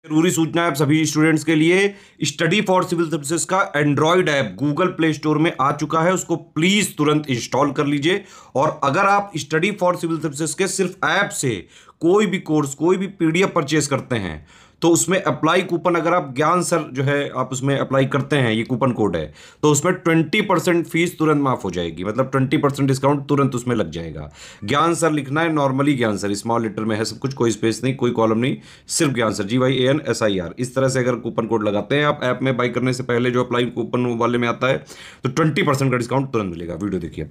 जरूरी सूचना है आप सभी स्टूडेंट्स के लिए। स्टडी फॉर सिविल सर्विसेज का Android app Google play store में आ चुका है, उसको प्लीज तुरंत इंस्टॉल कर लीजिए। और अगर आप स्टडी फॉर सिविल सर्विसेज के सिर्फ ऐप से कोई भी कोर्स, कोई भी पीडीएफ परचेज करते हैं तो उसमें अप्लाई कूपन, अगर आप ज्ञान सर जो है आप उसमें अप्लाई करते हैं, ये कूपन कोड है, तो उसमें 20% फीस तुरंत माफ हो जाएगी। मतलब 20% डिस्काउंट तुरंत उसमें लग जाएगा। ज्ञान सर लिखना है, नॉर्मली ज्ञान सर स्मॉल लेटर में है सब कुछ, कोई स्पेस नहीं, कोई कॉलम नहीं, सिर्फ ज्ञान सर, GYANSIR। इस तरह से अगर कूपन कोड लगाते हैं आप ऐप में बाई करने से पहले, जो अप्लाई कूपन वाले में आता है, तो 20% का डिस्काउंट तुरंत मिलेगा। वीडियो देखिए।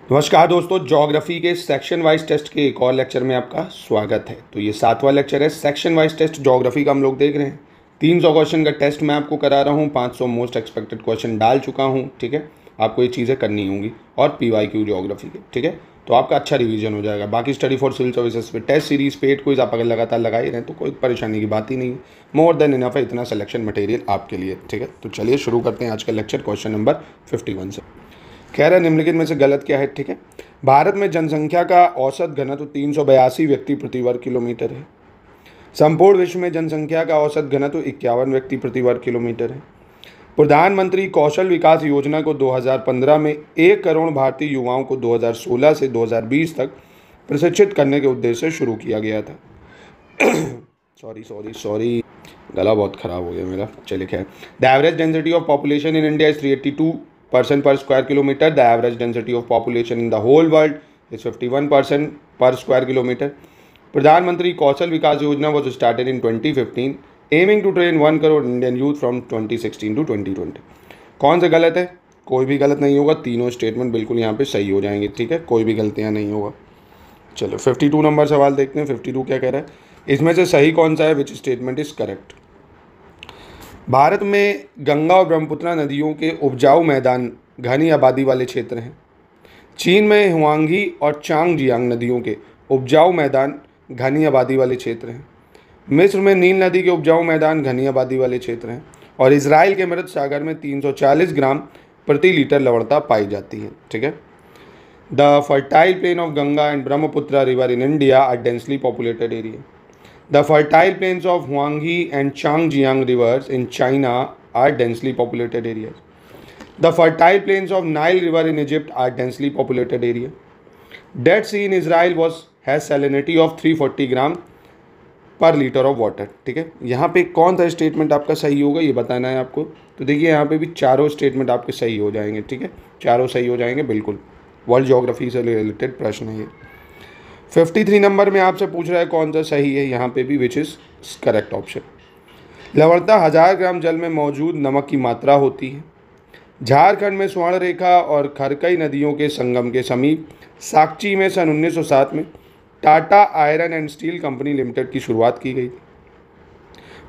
नमस्कार दोस्तों, ज्योग्राफी के सेक्शन वाइज टेस्ट के एक और लेक्चर में आपका स्वागत है। तो ये 7वां लेक्चर है, सेक्शन वाइज टेस्ट ज्योग्राफी का हम लोग देख रहे हैं। 300 क्वेश्चन का टेस्ट मैं आपको करा रहा हूँ, 500 मोस्ट एक्सपेक्टेड क्वेश्चन डाल चुका हूँ। ठीक है, आपको ये चीज़ें करनी होंगी और PYQ ज्योग्राफी के। ठीक है, तो आपका अच्छा रिवीजन हो जाएगा। बाकी स्टडी फॉर सिविल सर्विसेज पे टेस्ट सीरीज, पेड क्विज आप अगर लगातार लगा ही रहे तो कोई परेशानी की बात ही नहीं है। मोर देन इनफ है इतना सिलेक्शन मटेरियल आपके लिए। ठीक है, तो चलिए शुरू करते हैं आज का लेक्चर क्वेश्चन नंबर 51 से। कह रहा है निम्नलिखित में से गलत क्या है। ठीक है, भारत में जनसंख्या का औसत घनत्व 382 व्यक्ति प्रति वर्ग किलोमीटर है। संपूर्ण विश्व में जनसंख्या का औसत घनत्व 51 व्यक्ति प्रति वर्ग किलोमीटर है। प्रधानमंत्री कौशल विकास योजना को 2015 में 1 करोड़ भारतीय युवाओं को 2016 से 2020 तक प्रशिक्षित करने के उद्देश्य से शुरू किया गया था। सॉरी, गला बहुत खराब हो गया मेरा। चलिए खैर, the average density of population in India is 382% per square kilometer. The average density of population in the whole world is 51% per square kilometer. प्रधानमंत्री कौशल विकास योजना was started in 2015, aiming to train 1 crore Indian youth from 2016 to 2020. कौन सा गलत है? कोई भी गलत नहीं होगा, तीनों स्टेटमेंट बिल्कुल यहाँ पे सही हो जाएंगे। ठीक है, कोई भी गलतियाँ नहीं होगा। चलो 52 नंबर सवाल देखते हैं। 52 क्या कह रहा है, इसमें से सही कौन सा है? Which statement is correct? Bharat में गंगा और ब्रह्मपुत्र नदियों के उपजाऊ मैदान घनी आबादी वाले क्षेत्र हैं। चीन में हुआंगी और चांगजियांग नदियों के उपजाऊ मैदान घनी आबादी वाले क्षेत्र हैं। मिस्र में नील नदी के उपजाऊ मैदान घनी आबादी वाले क्षेत्र हैं। और इजराइल के मृत सागर में 340 ग्राम प्रति लीटर लवणता पाई जाती है। ठीक है, the fertile plain of Ganga and Brahmaputra river in India are densely populated area. The fertile plains of Huanghe and Changjiang rivers in China are densely populated areas. The fertile plains of Nile River in Egypt are densely populated area. Dead Sea in Israel has salinity of 340 ग्राम पर litre of water. ठीक है, यहाँ पे कौन सा statement आपका सही होगा ये बताना है आपको। तो देखिए यहाँ पे भी चारों स्टेटमेंट आपके सही हो जाएंगे। ठीक है, चारों सही हो जाएंगे बिल्कुल। वर्ल्ड ज्योग्राफी से रिलेटेड प्रश्न है ये। 53 नंबर में आपसे पूछ रहा है कौन सा सही है, यहाँ पे भी विच इज़ करेक्ट ऑप्शन। लवणता 1000 ग्राम जल में मौजूद नमक की मात्रा होती है। झारखंड में स्वर्ण रेखा और खरकई नदियों के संगम के समीप साकची में सन 1907 में Tata iron and steel company limited की शुरुआत की गई थी।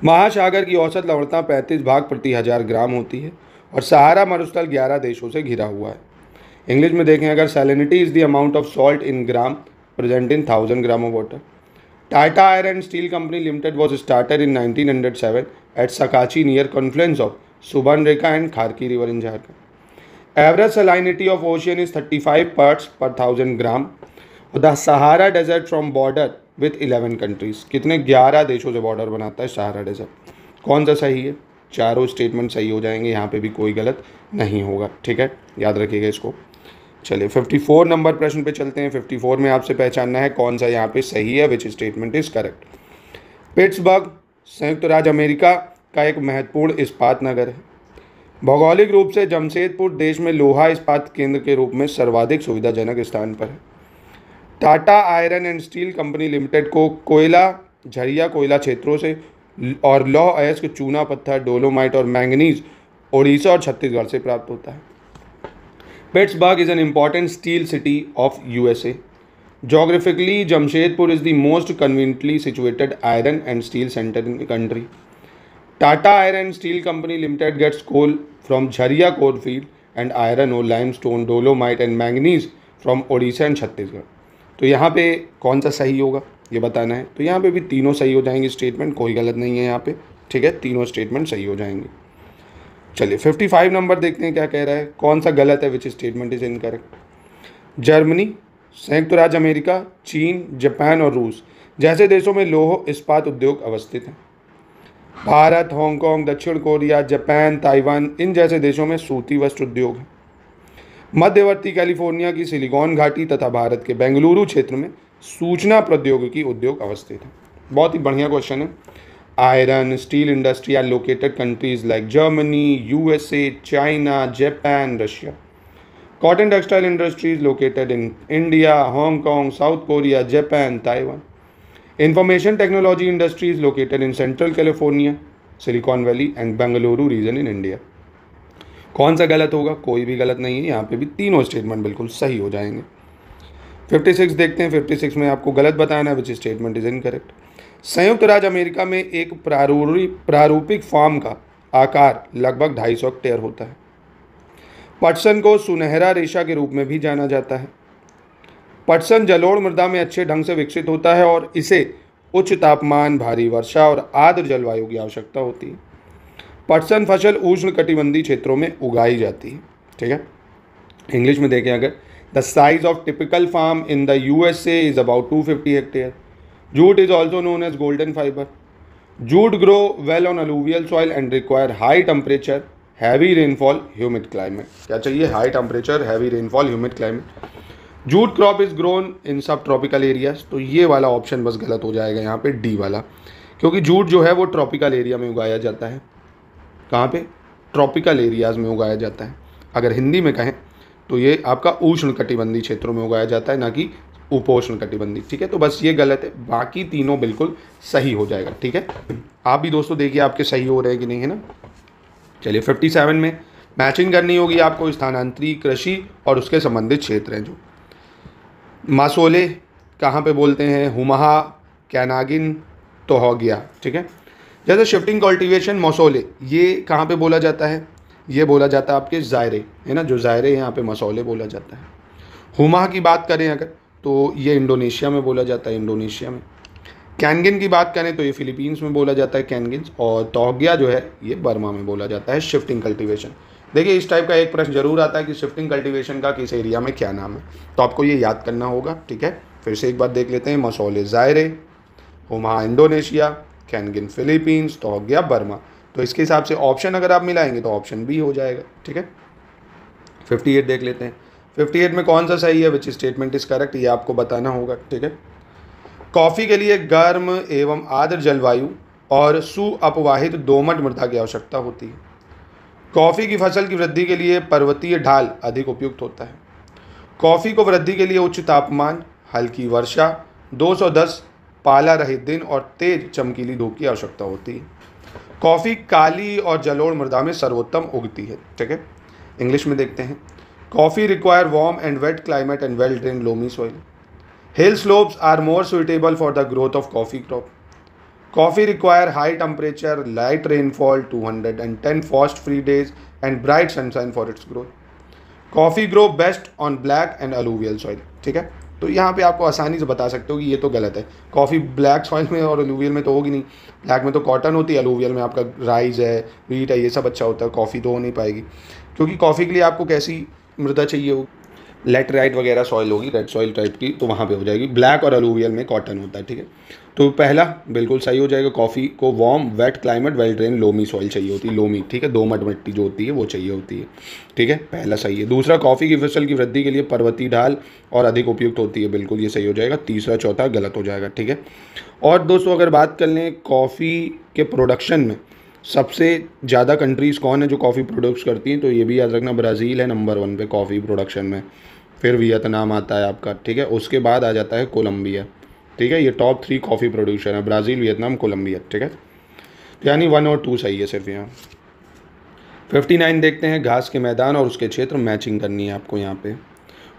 महासागर की औसत लवणता 35 भाग प्रति 1000 ग्राम होती है और सहारा मरुस्थल 11 देशों से घिरा हुआ है। इंग्लिश में देखें अगर, salinity is the amount of salt in gram present in 1000 gram of water. Tata Iron and Steel Company Limited was started in 1907 at Sakachi near confluence of Subarnrekha and Kharki River in Jharkhand. Average salinity of ocean is 35 parts per 1000 gram. The Sahara Desert from border with 11 countries. कितने 11 देशों से border बनाता है Sahara desert. कौन सा सही है? चारों स्टेटमेंट सही हो जाएंगे, यहाँ पे भी कोई गलत नहीं होगा। ठीक है, याद रखिएगा इसको। चलिए 54 नंबर प्रश्न पे चलते हैं। 54 में आपसे पहचानना है कौन सा यहाँ पे सही है, which statement is correct. Pittsburgh संयुक्त राज्य अमेरिका का एक महत्वपूर्ण इस्पात नगर है। भौगोलिक रूप से जमशेदपुर देश में लोहा इस्पात केंद्र के रूप में सर्वाधिक सुविधाजनक स्थान पर है। Tata iron and steel company limited को कोयला, झरिया कोयला क्षेत्रों से और लौह अयस्क, चूना पत्थर, डोलोमाइट और मैंगनीज ओडिशा और छत्तीसगढ़ से प्राप्त होता है। Pittsburgh is an important steel city of USA. Geographically, Jamshedpur is the most conveniently situated iron and steel center in the country. Tata Iron and Steel Company Limited gets coal from Jharia coalfield and iron ore, limestone, dolomite and manganese from Odisha and Chhattisgarh. तो यहाँ पे कौन सा सही होगा ये बताना है। तो यहाँ पे भी तीनों सही हो जाएंगे स्टेटमेंट, कोई गलत नहीं है यहाँ पे। ठीक है, तीनों स्टेटमेंट सही हो जाएंगे। चलिए 55 नंबर देखते हैं क्या कह रहा है, कौन सा गलत है, which statement is incorrect. Germany, संयुक्त राज्य अमेरिका, चीन, जापान और रूस जैसे देशों में लौह इस्पात उद्योग अवस्थित हैं। भारत, हांगकांग, दक्षिण कोरिया, जापान, ताइवान इन जैसे देशों में सूती वस्त्र उद्योग है। मध्यवर्ती कैलिफोर्निया की सिलिकॉन घाटी तथा भारत के बेंगलुरु क्षेत्र में सूचना प्रौद्योगिकी उद्योग अवस्थित है। बहुत ही बढ़िया क्वेश्चन है। Iron steel industry are located countries like Germany, USA, China, Japan, Russia. Cotton textile industry is located in India, Hong Kong, South Korea, Japan, Taiwan. Information technology industry is located in central California, Silicon Valley and Bengaluru region in India. कौन सा गलत होगा? कोई भी गलत नहीं है, यहाँ पे भी तीनों स्टेटमेंट बिल्कुल सही हो जाएंगे। 56 देखते हैं। 56 में आपको गलत बताना है विच स्टेटमेंट इज इनकरेक्ट। संयुक्त राज्य अमेरिका में एक प्रारूपिक फार्म का आकार लगभग 250 हेक्टेयर होता है। पटसन को सुनहरा रेशा के रूप में भी जाना जाता है। पटसन जलोढ़ मृदा में अच्छे ढंग से विकसित होता है और इसे उच्च तापमान, भारी वर्षा और आर्द्र जलवायु की आवश्यकता होती है। पटसन फसल उष्ण कटिबंधीय क्षेत्रों में उगाई जाती है। ठीक है, इंग्लिश में देखें अगर, the size of typical farm in the USA is about 250 hectare. Jute is also known as golden fibre. Jute grow well on alluvial soil and require high temperature, heavy rainfall, humid climate. क्या चाहिए? High temperature, heavy rainfall, humid climate. Jute crop is grown in sub tropical areas. तो ये वाला option बस गलत हो जाएगा यहाँ पे, डी वाला, क्योंकि जूट जो है वो ट्रॉपिकल एरिया में उगाया जाता है। कहाँ पे? ट्रॉपिकल एरियाज में उगाया जाता है। अगर हिंदी में कहें तो ये आपका उष्ण कटिबंधीय क्षेत्रों में उगाया जाता है, ना कि उपोष्ण कटिबंधीय। ठीक है, तो बस ये गलत है, बाकी तीनों बिल्कुल सही हो जाएगा। ठीक है, आप भी दोस्तों देखिए आपके सही हो रहे हैं कि नहीं, है ना। चलिए 57 में मैचिंग करनी होगी आपको। स्थानांतरी कृषि और उसके संबंधित क्षेत्र हैं जो मासोले कहाँ पे बोलते हैं? हुमाहा, कैनागिन, तोहगिया। ठीक है, जैसे शिफ्टिंग कल्टीवेशन मसौले, ये कहाँ पे बोला जाता है? ये बोला जाता है आपके ज़ायरे, है ना, जो ज़ायरे यहाँ पे मसौले बोला जाता है। हुमाह की बात करें अगर तो ये इंडोनेशिया में बोला जाता है, इंडोनेशिया में। कैनगिन की बात करें तो ये फिलीपींस में बोला जाता है, कैनगिन्स। और तोहगिया जो है ये बर्मा में बोला जाता है, शिफ्टिंग कल्टीवेशन। देखिए इस टाइप का एक प्रश्न जरूर आता है कि शिफ्टिंग कल्टीवेशन का किस एरिया में क्या नाम है, तो आपको ये याद करना होगा। ठीक है, फिर से एक बार देख लेते हैं। मसौले ज़ायरे, हुमाह इंडोनेशिया, कैनगिन फिलीपींस, तोहगिया बर्मा। तो इसके हिसाब से ऑप्शन अगर आप मिलाएंगे तो ऑप्शन बी हो जाएगा। ठीक है, 58 देख लेते हैं। 58 में कौन सा सही है, विच स्टेटमेंट इज करेक्ट, ये आपको बताना होगा। ठीक है, कॉफ़ी के लिए गर्म एवं आर्द्र जलवायु और सुअपवाहित दोमट मृदा की आवश्यकता होती है। कॉफ़ी की फसल की वृद्धि के लिए पर्वतीय ढाल अधिक उपयुक्त होता है। कॉफ़ी को वृद्धि के लिए उच्च तापमान, हल्की वर्षा, 210 पाला रहित दिन और तेज चमकीली धूप की आवश्यकता होती है। कॉफ़ी काली और जलोढ़ मृदा में सर्वोत्तम उगती है। ठीक है, इंग्लिश में देखते हैं। Coffee require warm and wet climate and well drain loamy soil. Hill slopes are more suitable for the growth of coffee crop. Coffee require high temperature, light rainfall, 210 frost-free days, and bright sunshine for its growth. Coffee grow best on black and alluvial soil. ठीक है, तो यहाँ पे आपको आसानी से बता सकते हो कि ये तो गलत है। कॉफ़ी ब्लैक सॉइल में और अलूवियल में तो होगी नहीं। ब्लैक में तो कॉटन होती है, अलूवियल में आपका राइस है, व्हीट है, ये सब अच्छा होता है। कॉफ़ी तो हो नहीं पाएगी, क्योंकि कॉफ़ी के लिए आपको कैसी मृदा चाहिए होगी? लेटराइट वगैरह सॉइल होगी, रेड सॉइल टाइप की, तो वहाँ पे हो जाएगी। ब्लैक और अलूवियल में कॉटन होता है। ठीक है, तो पहला बिल्कुल सही हो जाएगा। कॉफ़ी को warm, wet climate, well drain, loamy soil चाहिए होती है। लोमी, ठीक है, दोमट मिट्टी जो होती है वो चाहिए होती है। ठीक है, पहला सही है। दूसरा, कॉफ़ी की फसल की वृद्धि के लिए पर्वतीय ढाल और अधिक उपयुक्त होती है, बिल्कुल ये सही हो जाएगा। तीसरा, चौथा गलत हो जाएगा। ठीक है, और दोस्तों अगर बात कर लें कॉफ़ी के प्रोडक्शन में सबसे ज़्यादा कंट्रीज़ कौन है जो कॉफ़ी प्रोड्यूस करती हैं, तो ये भी याद रखना, ब्राज़ील है नंबर 1 पे कॉफ़ी प्रोडक्शन में। फिर वियतनाम आता है आपका। ठीक है, उसके बाद आ जाता है कोलंबिया। ठीक है, ये टॉप 3 कॉफ़ी प्रोड्यूसर है, ब्राज़ील, वियतनाम, कोलंबिया। ठीक है, तो यानी 1 और 2 सही है सिर्फ यहाँ। 59 देखते हैं। घास के मैदान और उसके क्षेत्र मैचिंग करनी है आपको यहाँ पे।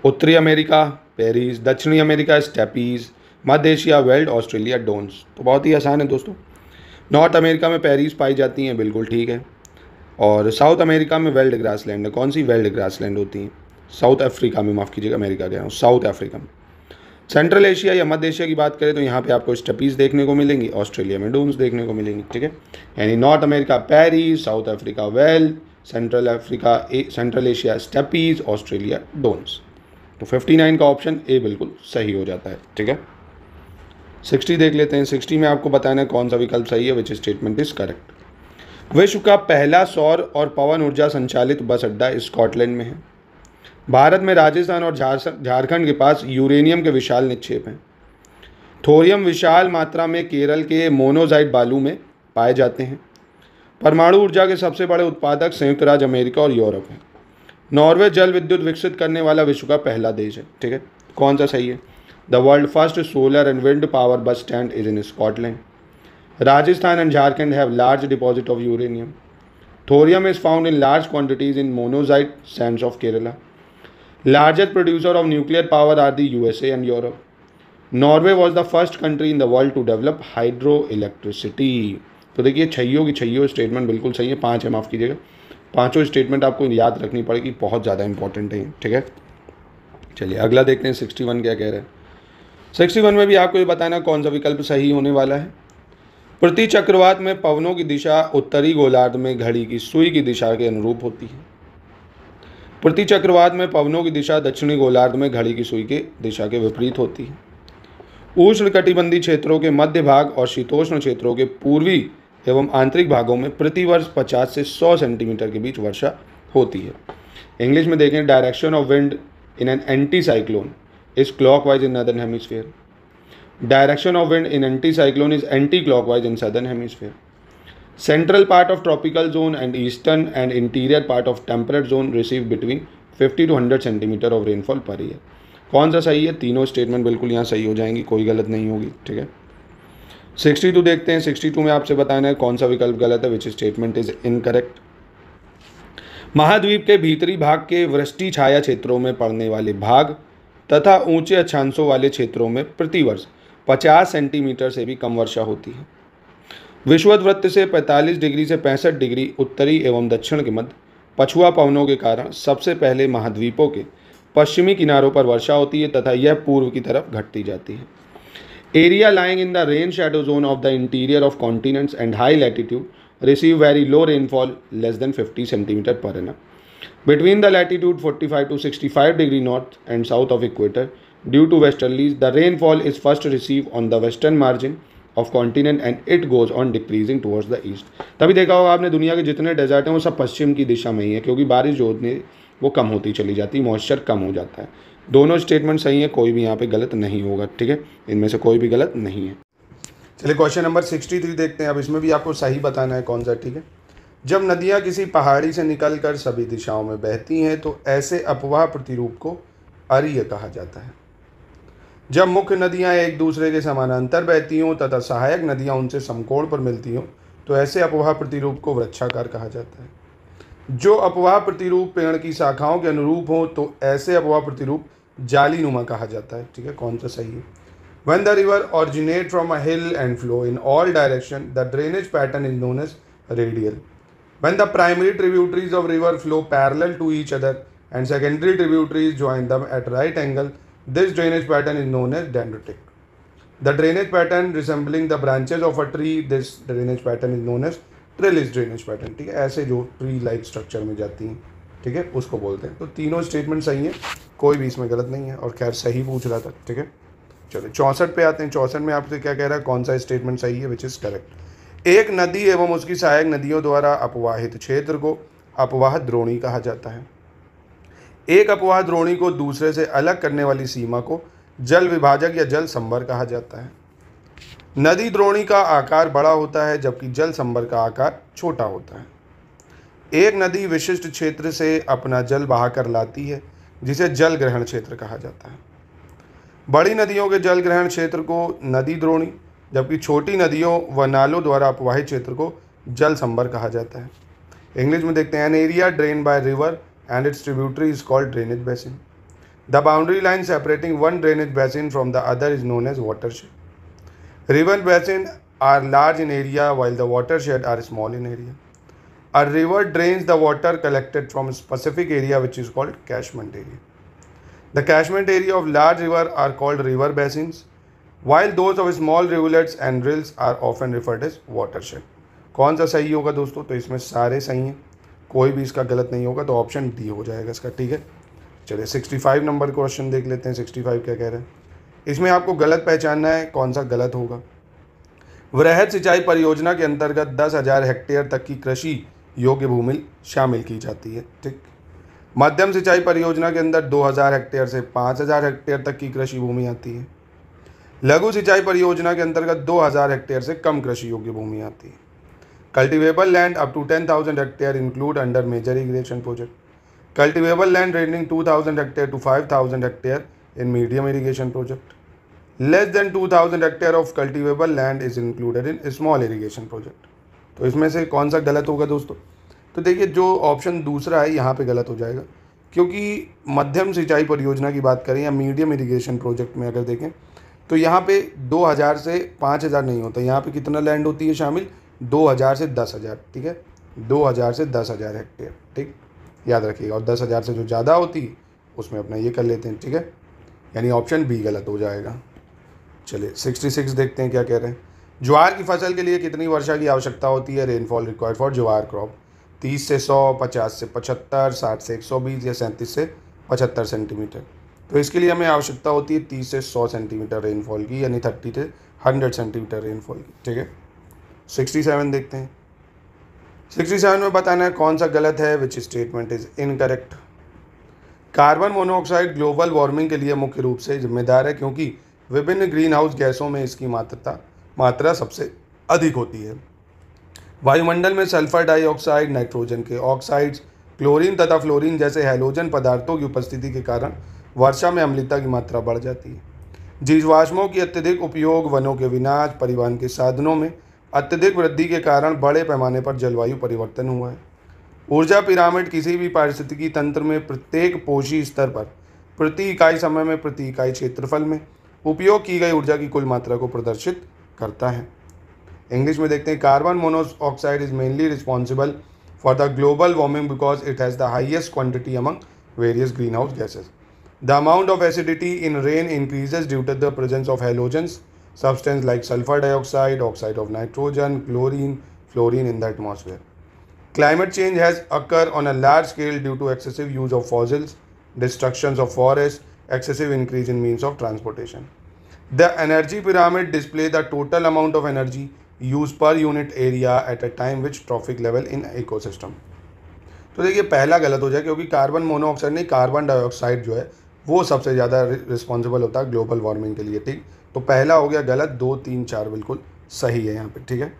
उत्तरी अमेरिका पेरीज, दक्षिणी अमेरिका स्टेपीज़, मध्य एशिया वेल्ड, ऑस्ट्रेलिया डोन्स। तो बहुत ही आसान है दोस्तों। नॉर्थ अमेरिका में पेरीज पाई जाती हैं, बिल्कुल ठीक है। और साउथ अमेरिका में वेल्ड ग्रासलैंड है। कौन सी वेल्ड ग्रासलैंड होती हैं? साउथ अफ्रीका में, माफ़ कीजिएगा अमेरिका गया हूँ, साउथ अफ्रीका में। सेंट्रल एशिया या मध्य एशिया की बात करें तो यहाँ पे आपको स्टेपीज़ देखने को मिलेंगी, ऑस्ट्रेलिया में डोन्स देखने को मिलेंगी। ठीक है, यानी North America prairies, South Africa veld, Central Asia steppes, Australia downs. तो 59 का ऑप्शन ए बिल्कुल सही हो जाता है। ठीक है, 60 देख लेते हैं। 60 में आपको बताना है कौन सा विकल्प सही है, विच स्टेटमेंट इज करेक्ट। विश्व का पहला सौर और पवन ऊर्जा संचालित बस अड्डा स्कॉटलैंड में है। भारत में राजस्थान और झारखंड के पास यूरेनियम के विशाल निक्षेप हैं। थोरियम विशाल मात्रा में केरल के मोनोजाइट बालू में पाए जाते हैं। परमाणु ऊर्जा के सबसे बड़े उत्पादक संयुक्त राज्य अमेरिका और यूरोप हैं। नॉर्वे जल विद्युत विकसित करने वाला विश्व का पहला देश है। ठीक है, कौन सा सही है? The world first solar and wind power bus stand is in Scotland. Rajasthan and Jharkhand have large deposit of uranium. Thorium is found in large quantities in monazite Sands of Kerala. Largest producer of nuclear power are the USA and Europe. Norway was the first country in the world to develop hydroelectricity. तो देखिए छैयों statement बिल्कुल सही है। 5 है, माफ़ कीजिएगा। पांचों statement आपको याद रखनी पड़ेगी, बहुत ज़्यादा इंपॉर्टेंट है। ठीक है, चलिए अगला देखते हैं 61 क्या कह रहे हैं। 61 में भी आपको ये बताना कौन सा विकल्प सही होने वाला है। प्रति चक्रवात में पवनों की दिशा उत्तरी गोलार्ध में घड़ी की सुई की दिशा के अनुरूप होती है। प्रति चक्रवात में पवनों की दिशा दक्षिणी गोलार्ध में घड़ी की सुई के दिशा के विपरीत होती है। उष्णकटिबंधीय क्षेत्रों के मध्य भाग और शीतोष्ण क्षेत्रों के पूर्वी एवं आंतरिक भागों में प्रतिवर्ष 50 से 100 सेंटीमीटर के बीच वर्षा होती है। इंग्लिश में देखें, direction of wind in an anti cyclone is clockwise in northern hemisphere. Direction of wind in anti cyclone is anti clockwise in southern hemisphere. Central part of tropical zone and eastern and interior part of temperate zone receive between 50 to 100 centimetre of rainfall per year. कौन सा सही है? तीनों statement बिल्कुल यहाँ सही हो जाएंगी, कोई गलत नहीं होगी। ठीक है, 62 देखते हैं। 62 में आपसे बताना है कौन सा विकल्प गलत है, विच स्टेटमेंट इज इनकरेक्ट। महाद्वीप के भीतरी भाग के वृष्टि छाया क्षेत्रों में पड़ने वाले भाग तथा ऊंचे अक्षांशों वाले क्षेत्रों में प्रतिवर्ष 50 सेंटीमीटर से भी कम वर्षा होती है। विषुवत वृत्त से 45 डिग्री से 65 डिग्री उत्तरी एवं दक्षिण के मध्य पछुआ पवनों के कारण सबसे पहले महाद्वीपों के पश्चिमी किनारों पर वर्षा होती है तथा यह पूर्व की तरफ घटती जाती है। Area lying in the rain shadow zone of the interior of continents and high latitude receive very low rainfall less than 50 centimetre per annum. Between the latitude 45 to 65 degree north and south of equator due to westerlies the rainfall is first receive on the western margin of continent and it goes on decreasing towards the east. तभी देखा होगा आपने, दुनिया के जितने desert हैं वो सब पश्चिम की दिशा में ही है, क्योंकि बारिश जो होती है वो कम होती चली जाती है, मॉइस्चर कम हो जाता है। दोनों स्टेटमेंट सही है, कोई भी यहाँ पे गलत नहीं होगा। ठीक है, इनमें से कोई भी गलत नहीं है। चलिए क्वेश्चन नंबर 63 देखते हैं। अब इसमें भी आपको सही बताना है कौन सा। ठीक है, जब नदियाँ किसी पहाड़ी से निकल कर सभी दिशाओं में बहती हैं तो ऐसे अपवाह प्रतिरूप को अरीय कहा जाता है। जब मुख्य नदियां एक दूसरे के समानांतर बहती हों तथा सहायक नदियां उनसे समकोण पर मिलती हों तो ऐसे अपवाह प्रतिरूप को वृक्षाकार कहा जाता है। जो अपवाह प्रतिरूप पेड़ की शाखाओं के अनुरूप हो तो ऐसे अपवाह प्रतिरूप जालीनुमा कहा जाता है। ठीक है, कौन सा सही है? When the river originate from a hill and flow in all direction, the drainage pattern is known as radial. When the primary tributaries of river flow parallel to each other and secondary tributaries join them at right angle, this drainage pattern is known as dendritic. The drainage pattern resembling the branches of a tree, this drainage pattern is known as trellis drainage pattern. ठीक है, ऐसे जो tree like structure में जाती हैं, ठीक है, उसको बोलते हैं। तो तीनों स्टेटमेंट सही है, कोई भी इसमें गलत नहीं है, और खैर सही पूछ रहा था। ठीक है, चलिए 64 पे आते हैं। 64 में आपसे क्या कह रहा है, कौन सा स्टेटमेंट सही है, विच इज़ करेक्ट। एक नदी एवं उसकी सहायक नदियों द्वारा अपवाहित क्षेत्र को अपवाह द्रोणी कहा जाता है। एक अपवाह द्रोणी को दूसरे से अलग करने वाली सीमा को जल विभाजक या जल संभर कहा जाता है। नदी द्रोणी का आकार बड़ा होता है जबकि जल संभर का आकार छोटा होता है। एक नदी विशिष्ट क्षेत्र से अपना जल बहाकर लाती है जिसे जल ग्रहण क्षेत्र कहा जाता है। बड़ी नदियों के जल ग्रहण क्षेत्र को नदी द्रोणी, जबकि छोटी नदियों व नालों द्वारा अपवाहित क्षेत्र को जल संभर कहा जाता है। इंग्लिश में देखते हैं, an area drain by river and its tributary is called drainage basin. The boundary line separating one drainage basin from the other is known as watershed. River basins are large in area while the watershed are small in area. A river drains the water collected from a specific area which is called catchment area. The catchment area of large river are called river basins, while those of small rivulets and rills are often referred as watershed. कौन सा सही होगा दोस्तों? तो इसमें सारे सही हैं, कोई भी इसका गलत नहीं होगा, तो ऑप्शन डी हो जाएगा इसका। ठीक है, चलिए 65 नंबर क्वेश्चन देख लेते हैं। 65 क्या कह रहे हैं। इसमें आपको गलत पहचानना है, कौन सा गलत होगा। वृहद सिंचाई परियोजना के अंतर्गत 10,000 हेक्टेयर तक की कृषि योग्य भूमि शामिल की जाती है। ठीक। मध्यम सिंचाई परियोजना के अंदर 2,000 हेक्टेयर से 5,000 हेक्टेयर तक की कृषि भूमि आती है। लघु सिंचाई परियोजना के अंतर्गत 2,000 हेक्टेयर से कम कृषि योग्य भूमि आती है। Cultivable land up to 10,000 hectare include under major irrigation project. Cultivable land ranging 2,000 hectare to 5,000 hectare in medium irrigation project. Less than 2,000 hectare of cultivable land is included in small irrigation project. तो इसमें से कौन सा गलत होगा दोस्तों? तो देखिए, जो ऑप्शन दूसरा है यहाँ पे गलत हो जाएगा, क्योंकि मध्यम सिंचाई परियोजना की बात करें या मीडियम इरिगेशन प्रोजेक्ट में अगर देखें तो यहाँ पे 2,000 से 5,000 नहीं होता, यहाँ पे कितना लैंड होती है शामिल? 2,000 से 10,000। ठीक है, 2,000 से 10,000 हेक्टेयर। ठीक, याद रखिएगा। और 10,000 से जो ज़्यादा होती है उसमें अपना ये कर लेते हैं। ठीक है, यानी ऑप्शन बी गलत हो जाएगा। चलिए 66 देखते हैं क्या कह रहे हैं। ज्वार की फसल के लिए कितनी वर्षा की आवश्यकता होती है? Rainfall required for jowar crop 30 से 100, 50 से 75, 60 से 120 या 37 से 75 सेंटीमीटर। तो इसके लिए हमें आवश्यकता होती है 30 से 100 सेंटीमीटर रेनफॉल की, यानी 30 से 100 सेंटीमीटर रेनफॉल की। ठीक है, 67 देखते हैं। 67 में बताना है कौन सा गलत है, which statement is incorrect. Carbon monoxide global warming के लिए मुख्य रूप से जिम्मेदार है, क्योंकि विभिन्न ग्रीन हाउस गैसों में इसकी मात्रा सबसे अधिक होती है। वायुमंडल में सल्फर डाइऑक्साइड, नाइट्रोजन के ऑक्साइड्स, क्लोरीन तथा फ्लोरीन जैसे हैलोजन पदार्थों की उपस्थिति के कारण वर्षा में अम्लता की मात्रा बढ़ जाती है। जीवाश्मों की अत्यधिक उपयोग, वनों के विनाश, परिवहन के साधनों में अत्यधिक वृद्धि के कारण बड़े पैमाने पर जलवायु परिवर्तन हुआ है। ऊर्जा पिरामिड किसी भी पारिस्थितिकी तंत्र में प्रत्येक पोषी स्तर पर प्रति इकाई समय में प्रति इकाई क्षेत्रफल में उपयोग की गई ऊर्जा की कुल मात्रा को प्रदर्शित करता है। इंग्लिश में देखते हैं। Carbon monoxide is mainly responsible for the global warming because it has the highest quantity among various green house gases. The amount of acidity in rain increases due to the presence of halogens, substances like sulfur dioxide, oxide of nitrogen, chlorine, fluorine in the atmosphere. Climate change has occurred on a large scale due to excessive use of fossils, destructions of forests, excessive increase in means of transportation. The energy pyramid displays the total amount of energy used per unit area at a time which trophic level in ecosystem. तो देखिए पहला गलत हो जाए, क्योंकि carbon monoxide नहीं, carbon dioxide जो है वो सबसे ज़्यादा रिस्पॉन्सिबल होता है ग्लोबल वार्मिंग के लिए। ठीक, तो पहला हो गया गलत, 2, 3, 4 बिल्कुल सही है यहाँ पे। ठीक है,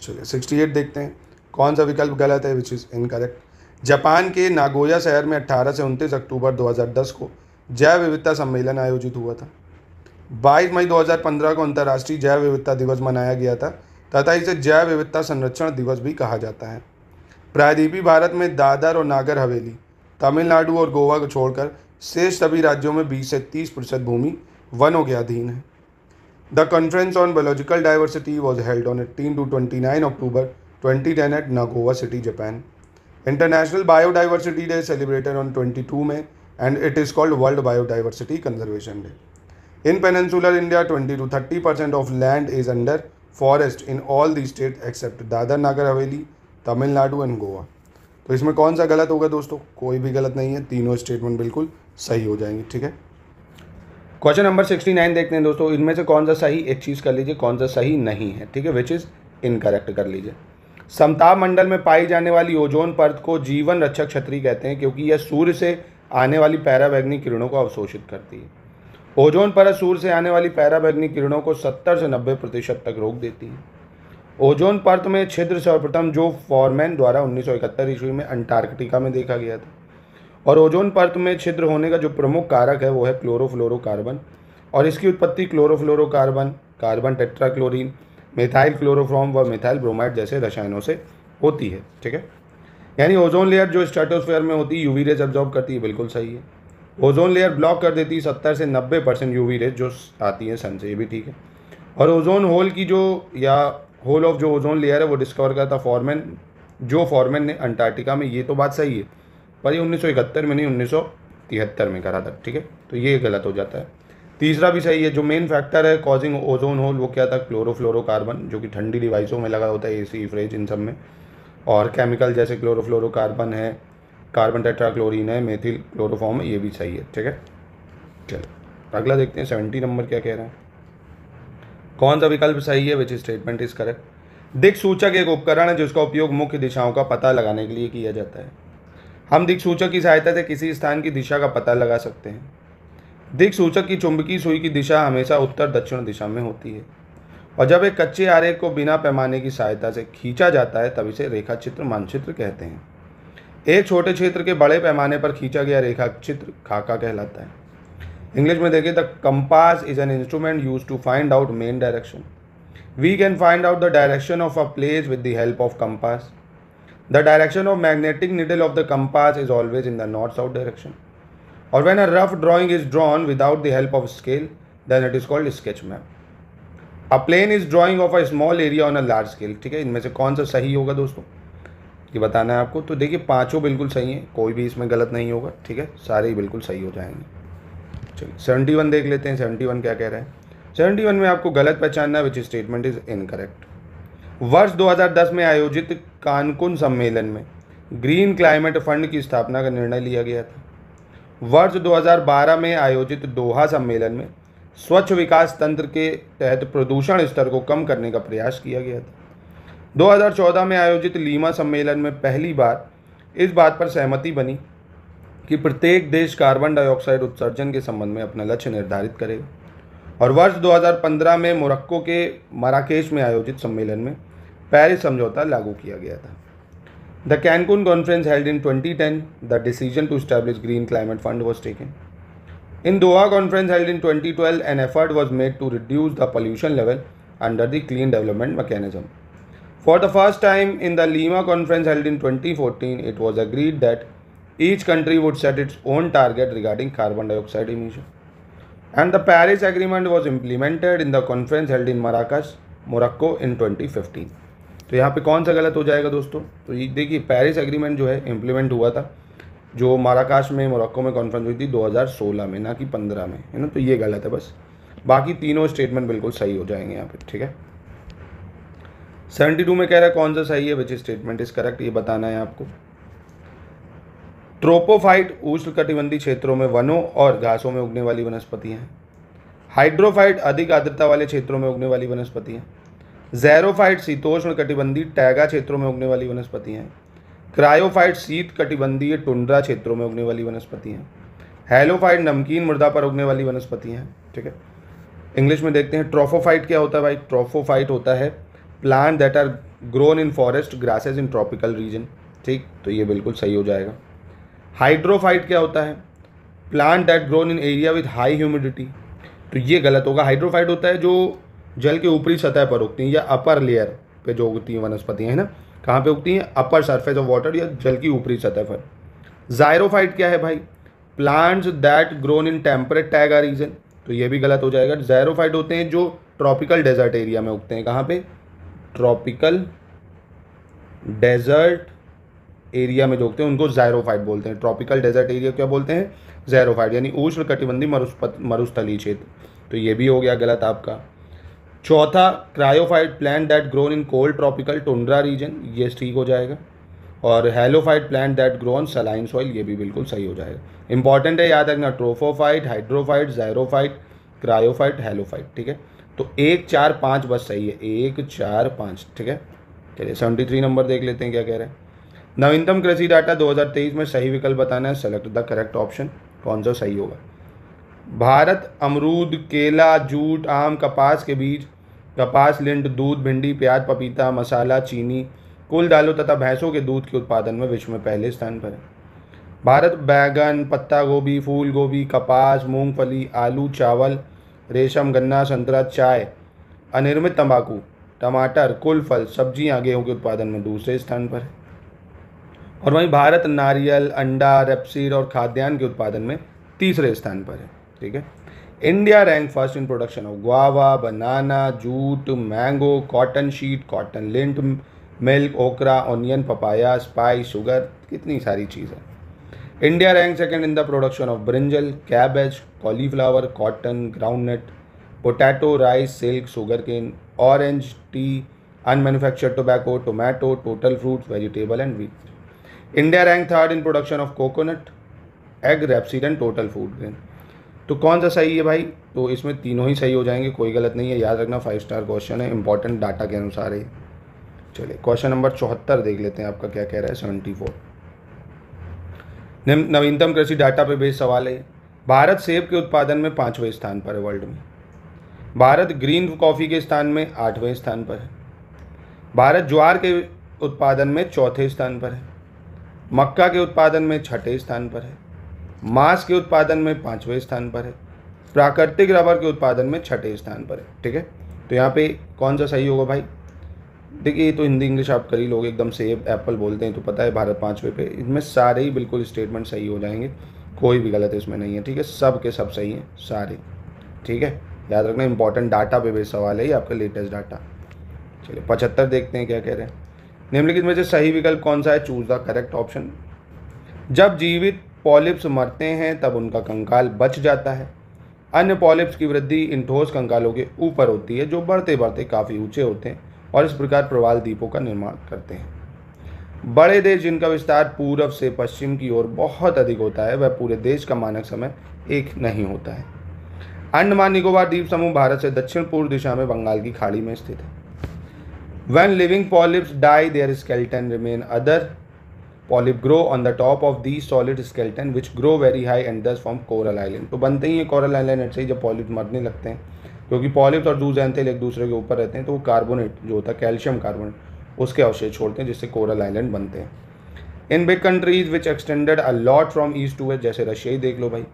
चलिए 68 देखते हैं कौन सा विकल्प गलत है, विच इज़ इनकरेक्ट। जापान के नागोया शहर में 18 से 29 अक्टूबर 2010 को जैव विविधता सम्मेलन आयोजित हुआ था। 22 मई 2015 को अंतर्राष्ट्रीय जैव विविधता दिवस मनाया गया था तथा इसे जैव विविधता संरक्षण दिवस भी कहा जाता है। प्रायद्वीपीय भारत में दादर और नागर हवेली, तमिलनाडु और गोवा को छोड़कर शेष सभी राज्यों में 20 से 30% भूमि वनों के अधीन है। The conference on biological diversity was held on 18 to 29 October 2010 at Nagoya city, Japan. International biodiversity day celebrated on 22 May and it is called world biodiversity conservation day. In peninsular India 20 to 30% of land is under forest in all the state except Dadra, Nagar Haveli, Tamil Nadu and Goa. तो इसमें कौन सा गलत होगा दोस्तों? कोई भी गलत नहीं है, तीनों स्टेटमेंट बिल्कुल सही हो जाएंगे। ठीक है, क्वेश्चन नंबर 69 देखते हैं दोस्तों। इनमें से कौन सा सही, एक चीज़ कर लीजिए कौन सा सही नहीं है। ठीक है, विच इज़ इनकरेक्ट कर लीजिए। समताप मंडल में पाई जाने वाली ओजोन परत को जीवन रक्षक छतरी कहते हैं, क्योंकि यह सूर्य से आने वाली पैराबैंगनी किरणों को अवशोषित करती है। ओजोन परत सूर्य से आने वाली पैराबैंगनी किरणों को 70 से 90% तक रोक देती है। ओजोन परत में छिद्र सर्वप्रथम जो फॉरमैन द्वारा 1971 ईस्वी में अंटार्कटिका में देखा गया था। और ओजोन परत में छिद्र होने का जो प्रमुख कारक है वो है क्लोरोफ्लोरोकार्बन, और इसकी उत्पत्ति क्लोरोफ्लोरोकार्बन, कार्बन टेट्राक्लोरीन, मिथाइल क्लोरोफॉर्म व मिथाइल ब्रोमाइड जैसे रसायनों से होती है। ठीक है, यानी ओजोन लेयर जो स्ट्रेटोस्फेयर में होती है यूवी रेज एब्जॉर्ब करती है, बिल्कुल सही है। ओजोन लेयर ब्लॉक कर देती है 70 से 90% यूवी रेज जो आती है सन से, ये भी ठीक है। और ओजोन होल की जो या होल ऑफ जो ओजोन लेयर है वो डिस्कवर करता फॉरमैन, जो फॉरमैन ने अंटार्कटिका में, ये तो बात सही है, पर ये 1971 में नहीं 1973 में करा था। ठीक है, तो ये गलत हो जाता है। तीसरा भी सही है, जो मेन फैक्टर है कॉजिंग ओजोन होल वो क्या था? क्लोरोफ्लोरोकार्बन, जो कि ठंडी डिवाइसों में लगा होता है, एसी, फ्रिज, इन सब में। और केमिकल जैसे क्लोरोफ्लोरोकार्बन है, कार्बन टेट्राक्लोरीन है, मेथिल क्लोरोफॉर्म है, ये भी सही है। ठीक है, चलो अगला देखते हैं 70 नंबर क्या कह रहा है। कौन सा विकल्प सही है, विच स्टेटमेंट इज करेक्ट। दिक्सूचक एक उपकरण है जिसका उपयोग मुख्य दिशाओं का पता लगाने के लिए किया जाता है। हम दिक्सूचक की सहायता से किसी स्थान की दिशा का पता लगा सकते हैं। दिक्सूचक की चुंबकीय सुई की दिशा हमेशा उत्तर दक्षिण दिशा में होती है, और जब एक कच्चे आरेख को बिना पैमाने की सहायता से खींचा जाता है तब इसे रेखा चित्र मानचित्र कहते हैं। एक छोटे क्षेत्र के बड़े पैमाने पर खींचा गया रेखा चित्र खाका कहलाता है। इंग्लिश में देखिए, the compass is an instrument use to find out main direction. We can find out the direction of a place with the help of compass. The direction of magnetic needle of the compass is always in the north south direction. और when a rough drawing is drawn without the help of scale then it is called sketch map. A plan is drawing of a small area on a large scale. ठीक है, इनमें से कौन सा सही होगा दोस्तों, ये बताना है आपको। तो देखिए पांचों बिल्कुल सही हैं, कोई भी इसमें गलत नहीं होगा। ठीक है, सारे ही बिल्कुल सही हो जाएंगे। चलिए 71 देख लेते हैं। 71 क्या कह रहा है। 71 में आपको गलत पहचानना है, विच स्टेटमेंट इज इनकरेक्ट। वर्ष 2010 में आयोजित कानकुन सम्मेलन में ग्रीन क्लाइमेट फंड की स्थापना का निर्णय लिया गया था। वर्ष 2012 में आयोजित दोहा सम्मेलन में स्वच्छ विकास तंत्र के तहत प्रदूषण स्तर को कम करने का प्रयास किया गया था। 2014 में आयोजित लीमा सम्मेलन में पहली बार इस बात पर सहमति बनी कि प्रत्येक देश कार्बन डाइऑक्साइड उत्सर्जन के संबंध में अपना लक्ष्य निर्धारित करेगा। और वर्ष 2015 में मोरक्को के मराकेश में आयोजित सम्मेलन में पेरिस समझौता लागू किया गया था। The Cancun conference held in 2010, the decision to establish green climate fund was taken. In Doha conference held in 2012, an effort was made to reduce the pollution level under the Clean Development Mechanism. For the first time in the Lima conference held in 2014, it was agreed that each country would set its own target regarding carbon dioxide emission. And the Paris Agreement was implemented in the conference held in Marrakech, Morocco in 2015. तो यहाँ पे कौन सा गलत हो जाएगा दोस्तों, तो ये देखिए पेरिस एग्रीमेंट जो है इम्प्लीमेंट हुआ था, जो माराकाश में मोरक्को में कॉन्फ्रेंस हुई थी 2016 में, ना कि 15 में, है ना। तो ये गलत है बस, बाकी तीनों स्टेटमेंट बिल्कुल सही हो जाएंगे यहाँ पे। ठीक है, 72 में कह रहा है कौन सा सही है, विच स्टेटमेंट इज करेक्ट, ये बताना है आपको। ट्रोपोफाइट उष्णकटिबंधीय क्षेत्रों में वनों और घासों में उगने वाली वनस्पति हैं। हाइड्रोफाइट अधिक आर्द्रता वाले क्षेत्रों में उगने वाली वनस्पति हैं। ज़ेरोफाइट शीतोष्ण कटिबंधीय टैगा क्षेत्रों में उगने वाली वनस्पति हैं। क्रायोफाइट शीत कटिबंधीय टुंड्रा क्षेत्रों में उगने वाली वनस्पति हैं। हेलोफाइट नमकीन मृदा पर उगने वाली वनस्पति हैं। ठीक है, इंग्लिश में देखते हैं। ट्रोफोफाइट क्या होता है भाई, ट्रोफोफाइट होता है plant that are grown in forest grasses in tropical region. ठीक, तो ये बिल्कुल सही हो जाएगा। हाइड्रोफाइट क्या होता है, plant that grown in area with high humidity, तो ये गलत होगा। हाइड्रोफाइट होता है जो जल के ऊपरी सतह पर उगती हैं या अपर लेयर पे जो उगती हैं वनस्पतियाँ, है ना। कहाँ पे उगती हैं, अपर सरफेस ऑफ वाटर या जल की ऊपरी सतह पर। ज़ायरोफाइट क्या है भाई, plants that grown in temperate taiga region, तो ये भी गलत हो जाएगा। ज़ायरोफाइट होते हैं जो ट्रॉपिकल डेजर्ट एरिया में उगते हैं। कहाँ पे, ट्रॉपिकल डेजर्ट एरिया में जो उगते हैं उनको ज़ायरोफाइट बोलते हैं। ट्रॉपिकल डेजर्ट एरिया क्या बोलते हैं, ज़ायरोफाइट, यानी उष्ण कटिबंधीय मरुस्थलीय क्षेत्र, तो ये भी हो गया गलत आपका। चौथा, cryophyte plant that grown in cold tropical tundra region, ये ठीक हो जाएगा। और halophyte plant that grow on saline soil, ये भी बिल्कुल सही हो जाएगा। इंपॉर्टेंट है, याद रखना, ट्रोफोफाइट, हाइड्रोफाइट, ज़ायरोफाइट, क्रायोफाइट, हेलोफाइट। ठीक है, तो 1, 4, 5 बस सही है, 1, 4, 5। ठीक है, चलिए 73 नंबर देख लेते हैं क्या कह रहे हैं। नवीनतम कृषि डाटा 2023 में सही विकल्प बताना है, सेलेक्ट द करेक्ट ऑप्शन, कौन सा सही होगा। भारत अमरूद, केला, जूट, आम, कपास के बीज, कपास, लिंट, दूध, भिंडी, प्याज, पपीता, मसाला, चीनी, कुल दालों तथा भैंसों के दूध के उत्पादन में विश्व में पहले स्थान पर है। भारत बैगन, पत्ता गोभी, फूल गोभी, कपास, मूंगफली, आलू, चावल, रेशम, गन्ना, संतरा, चाय, अनिर्मित तंबाकू, टमाटर, कुल फल, सब्जियां, गेहूं के उत्पादन में दूसरे स्थान पर है। और वहीं भारत नारियल, अंडा, रेपसीड और खाद्यान्न के उत्पादन में तीसरे स्थान पर है। ठीक है, India rank first in production of guava, banana, jute, mango, cotton seed, cotton lint, milk, okra, onion, papaya, spice, sugar, कितनी सारी चीज़ें। India rank second in the production of brinjal, cabbage, cauliflower, cotton, groundnut, potato, rice, silk, sugar cane, orange, tea, unmanufactured tobacco, tomato, total fruits, vegetable and wheat. India rank third in production of coconut, egg, rapeseed and total food grain. तो कौन सा सही है भाई? तो इसमें तीनों ही सही हो जाएंगे, कोई गलत नहीं है। याद रखना 5 स्टार क्वेश्चन है, इंपॉर्टेंट डाटा के अनुसार है। चलिए क्वेश्चन नंबर 74 देख लेते हैं, आपका क्या कह रहा है। 74 नवीनतम कृषि डाटा पे बेस्ड सवाल है। भारत सेब के उत्पादन में 5वें स्थान पर है वर्ल्ड में। भारत ग्रीन कॉफ़ी के स्थान में 8वें स्थान पर है। भारत ज्वार के उत्पादन में 4थे स्थान पर है। मक्का के उत्पादन में 6ठे स्थान पर है। मांस के उत्पादन में 5वें स्थान पर है। प्राकृतिक रबर के उत्पादन में 6ठे स्थान पर है। ठीक है, तो यहाँ पे कौन सा सही होगा भाई? देखिए ये तो हिंदी इंग्लिश आप कर ही लोगे, एकदम सेब एप्पल बोलते हैं तो पता है भारत 5वें पे। इसमें सारे ही बिल्कुल स्टेटमेंट सही हो जाएंगे, कोई भी गलत इसमें नहीं है। ठीक है, सब के सब सही हैं सारे। ठीक है, याद रखना इंपॉर्टेंट डाटा पे बेस्ड सवाल है ये, आपका लेटेस्ट डाटा। चलिए 75 देखते हैं क्या कह रहे हैं। निम्नलिखित में से सही विकल्प कौन सा है? Choose the correct option. जब जीवित पॉलिप्स मरते हैं तब उनका कंकाल बच जाता है। अन्य पॉलिप्स की वृद्धि इन ठोस कंकालों के ऊपर होती है जो बढ़ते बढ़ते काफ़ी ऊंचे होते हैं और इस प्रकार प्रवाल द्वीपों का निर्माण करते हैं। बड़े देश जिनका विस्तार पूर्व से पश्चिम की ओर बहुत अधिक होता है वह पूरे देश का मानक समय एक नहीं होता है। अंडमान निकोबार द्वीप समूह भारत से दक्षिण पूर्व दिशा में बंगाल की खाड़ी में स्थित है। When living polyps die, their skeleton remain. Other polyp grow on the top of these solid skeleton, which grow very high and thus form coral island. तो बनते ही है कोरल आइलैंड ऐसे ही जब पॉलिप्स मरने लगते हैं, क्योंकि पॉलिप्स और जूज़ैंथेल एक दूसरे के ऊपर रहते हैं, तो वो कार्बोनेट जो होता है कैल्शियम कार्बोनेट उसके अवशेष छोड़ते हैं जिससे कोरल आइलैंड बनते हैं। In big countries which extended a lot from east to west, जैसे रशिया ही देख लो भाई,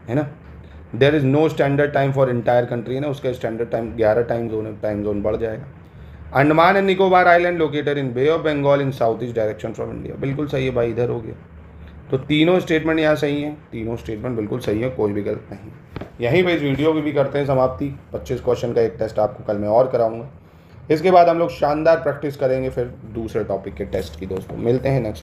है ना। There is no standard time for entire country, है ना, उसका स्टैंडर्ड टाइम 11 टाइम जोन बढ़ जाएगा। Andaman and Nicobar island located in Bay of Bengal in south east direction from India. बिल्कुल सही है भाई, इधर हो गया। तो तीनों स्टेटमेंट यहाँ सही हैं, तीनों स्टेटमेंट बिल्कुल सही है, कोई भी गलत नहीं। यहीं पे इस वीडियो की भी करते हैं समाप्ति। 25 क्वेश्चन का एक टेस्ट आपको कल मैं और कराऊंगा। इसके बाद हम लोग शानदार प्रैक्टिस करेंगे फिर दूसरे टॉपिक के टेस्ट की। दोस्तों मिलते हैं नेक्स्ट